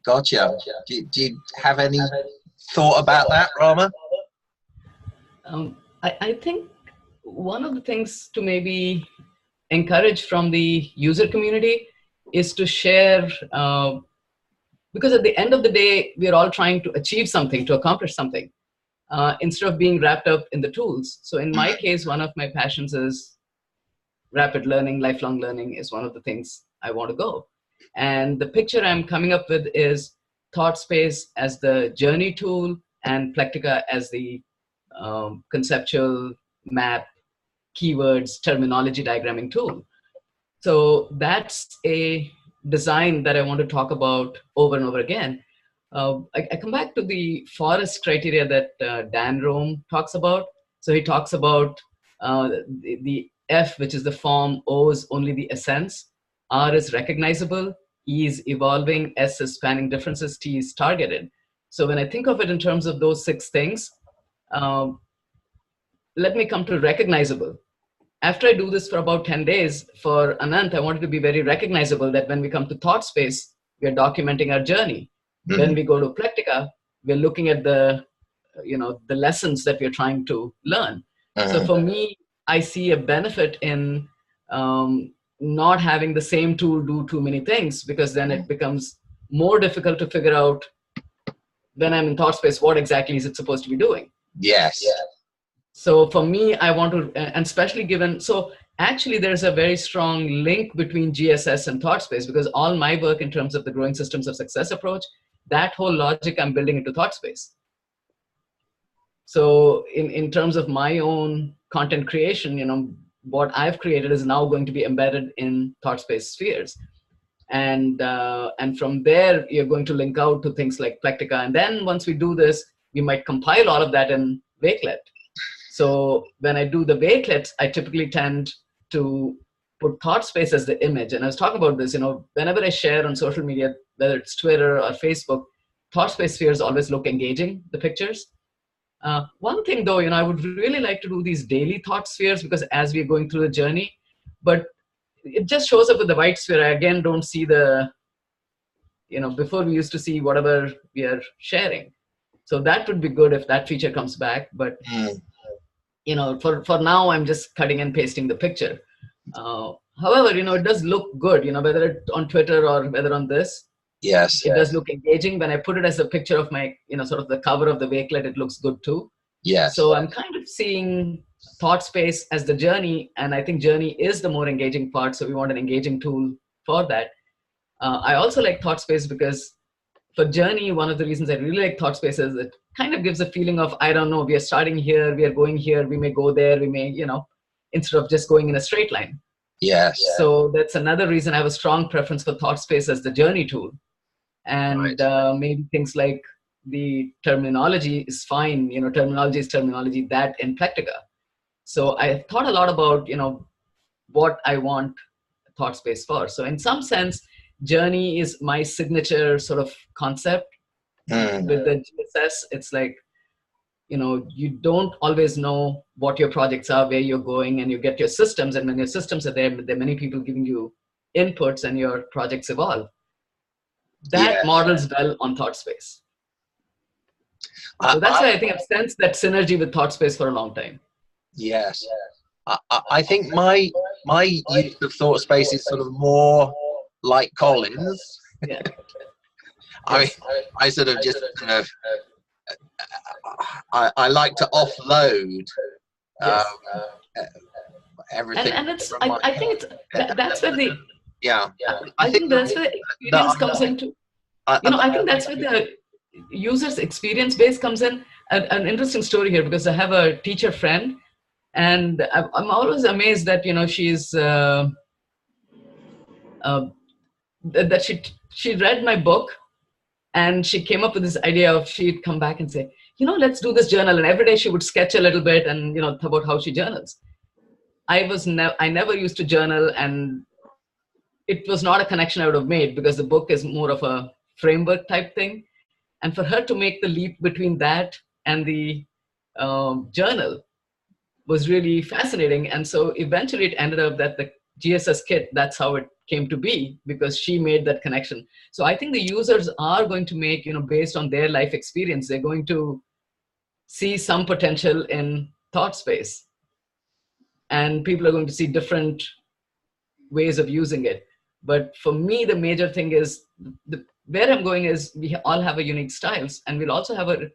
Gotcha. Do you have any thought about that, Rama? I think one of the things to maybe encourage from the user community is to share, because at the end of the day, we're all trying to achieve something, to accomplish something, instead of being wrapped up in the tools. So in my case, one of my passions is rapid learning, lifelong learning is one of the things I want to go. And the picture I'm coming up with is Thortspace as the journey tool and Plectica as the conceptual map, keywords, terminology diagramming tool. So that's a design that I want to talk about over and over again. I come back to the forest criteria that Dan Rome talks about. So he talks about the F, which is the form, O is only the essence, R is recognizable, E is evolving, S is spanning differences, T is targeted. So when I think of it in terms of those 6 things, let me come to recognizable. After I do this for about 10 days, for Anant, I wanted to be very recognizable that when we come to Thortspace, we are documenting our journey. Mm-hmm. When we go to Plectica, we're looking at the lessons that we're trying to learn. Mm-hmm. So for me, I see a benefit in not having the same tool do too many things, because then it becomes more difficult to figure out when I'm in Thortspace, what exactly is it supposed to be doing? Yes. Yeah. So for me, I want to, and especially given, so actually there's a very strong link between GSS and Thortspace, because all my work in terms of the growing systems of success approach, that whole logic I'm building into Thortspace. So in terms of my own content creation, what I've created is now going to be embedded in Thortspace spheres. And from there, you're going to link out to things like Plectica. And then once we do this, we might compile all of that in Wakelet. So when I do the wakelets, I typically tend to put Thortspace as the image. And I was talking about this, whenever I share on social media, whether it's Twitter or Facebook, Thortspace spheres always look engaging, the pictures. One thing though, I would really like to do these daily thought spheres, because as we're going through the journey, but it just shows up with the white sphere. I again don't see the, before we used to see whatever we are sharing. So that would be good if that feature comes back. But for now, I'm just cutting and pasting the picture. However, it does look good, whether it's on Twitter or whether on this. Yes. It does look engaging. When I put it as a picture of my, sort of the cover of the Wakelet, it looks good too. Yes. So I'm kind of seeing Thortspace as the journey, and I think journey is the more engaging part. So we want an engaging tool for that. I also like Thortspace because for journey, one of the reasons I really like Thortspace is it kind of gives a feeling of, I don't know, we are starting here, we are going here, we may go there, we may, instead of just going in a straight line. Yes. So that's another reason I have a strong preference for Thortspace as the journey tool. And maybe things like the terminology is fine, terminology is terminology, that in Plectica. So I thought a lot about, what I want Thortspace for. So in some sense, journey is my signature sort of concept. With the GSS, it's like, you don't always know what your projects are, where you're going, and you get your systems. And when your systems are there are many people giving you inputs and your projects evolve. That models well on Thortspace. So that's why I think I've sensed that synergy with Thortspace for a long time. Yes. I think my use of Thortspace is sort of more like Colin's. Yeah. I sort of just I like to offload everything. And it's I think it's that's where the I think that's where the experience comes into. I think that's where the user's experience base comes in. An interesting story here, because I have a teacher friend, and I'm always amazed that she's that she read my book, and she came up with this idea of, she'd come back and say, let's do this journal, and every day she would sketch a little bit and about how she journals. I never used to journal, and it was not a connection I would have made, because the book is more of a framework type thing. And for her to make the leap between that and the journal was really fascinating. And so eventually it ended up that the GSS kit, that's how it came to be, because she made that connection. So I think the users are going to make, based on their life experience, they're going to see some potential in Thortspace, and people are going to see different ways of using it. But for me, the major thing is where I'm going is we all have a unique styles, and we'll also have a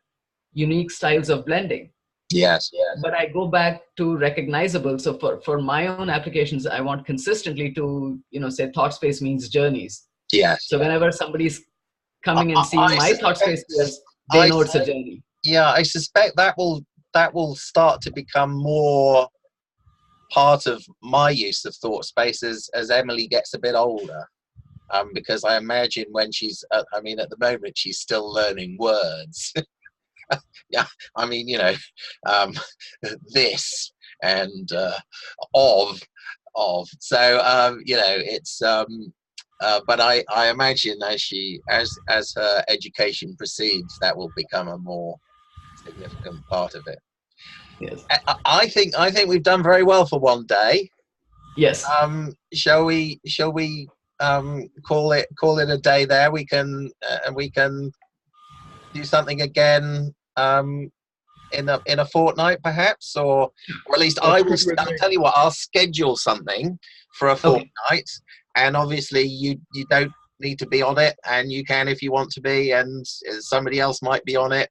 unique styles of blending. Yes. But I go back to recognizable. So for my own applications, I want consistently to, say Thortspace means journeys. Yes. So whenever somebody's coming and seeing my Thortspace, they know it's a journey. Yeah, I suspect that will start to become more part of my use of Thortspace as Emily gets a bit older. Because I imagine when she's, at the moment she's still learning words. Yeah, this and of. So it's. But I imagine as her education proceeds, that will become a more significant part of it. Yes. I think we've done very well for one day. Yes. Shall we call it a day there? We can do something again in a fortnight perhaps, or at least I'll tell you what, I'll schedule something for a fortnight. Okay. And obviously you don't need to be on it, and you can if you want to be, and somebody else might be on it.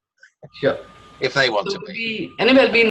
Sure. If they want to be. Anyway, I'll be